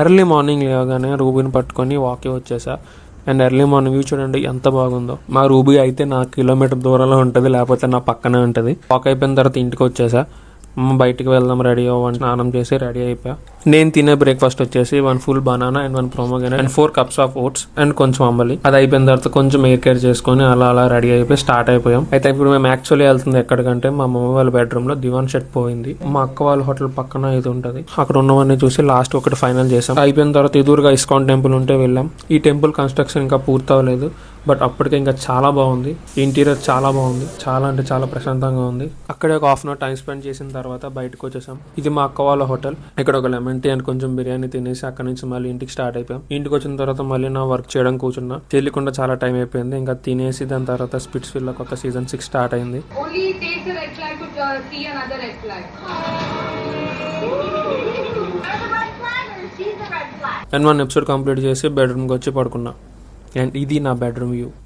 Early morning లేవగానే రూబీని పట్టుకొని వాకి వచ్చేసా. అండ్ ఎర్లీ మార్నింగ్ వ్యూ చూడండి ఎంత బాగుందో. మా రూబీ అయితే నా కిలోమీటర్ దూరంలో ఉంటుంది, లేకపోతే నా పక్కనే ఉంటుంది. వాక్ అయిపోయిన తర్వాత ఇంటికి వచ్చేసా. బయటికి వెళ్దాం రెడీ అవ్వండి, స్నానం చేసి రెడీ అయిపోయా. నేను తినే బ్రేక్ఫాస్ట్ వచ్చేసి 1 full banana and 1 pomegranate and 4 cups of votes and కొంచెం అంబలి. అది అయిపోయిన తర్వాత కొంచెం ఎయిర్ కేర్ చేసుకుని అలా రెడీ అయిపోయి స్టార్ట్ అయిపోయాం. అయితే ఇప్పుడు మేము యాక్చువల్లీ వెళ్తుంది ఎక్కడికంటే మా మమ్మీ వాళ్ళ బెడ్రూమ్ లో దివాన్ సెట్ పోయింది. మా అక్క వాళ్ళ హోటల్ పక్కన ఇది ఉంటుంది, అక్కడ ఉన్నవన్నీ చూసి లాస్ట్ ఒకటి ఫైనల్ చేసాం. అయిపోయిన తర్వాత ఎదురుగా ఇస్కాన్ టెంపుల్ ఉంటే వెళ్ళాం. ఈ టెంపుల్ కన్స్ట్రక్షన్ ఇంకా పూర్తి అవ్వలేదు, బట్ అప్పటికే ఇంకా చాలా బాగుంది. ఇంటీరియర్ చాలా బాగుంది, చాలా అంటే చాలా ప్రశాంతంగా ఉంది. అక్కడే ఒక 1/2 hour టైం స్పెండ్ చేసిన తర్వాత బయటకు వచ్చేసాం. ఇది మా అక్క వాళ్ళ హోటల్. ఇక్కడ ఒక లెమన్ టీ అండ్ కొంచెం బిర్యానీ తినేసి అక్కడ నుంచి మళ్ళీ ఇంటికి స్టార్ట్ అయిపోయాం. ఇంటికి వచ్చిన తర్వాత మళ్ళీ నా వర్క్ చేయడం కూర్చున్నా. తెలియకుండా చాలా టైం అయిపోయింది. ఇంకా తినేసి దాని తర్వాత స్పిట్స్విల్ లో కొత్త సీజన్ 6 స్టార్ట్ అయింది. అండ్ 1 episode కంప్లీట్ చేసి బెడ్రూమ్కి వచ్చి పడుకున్నా. అండ్ ఇది నా బెడ్రూమ్ వ్యూ.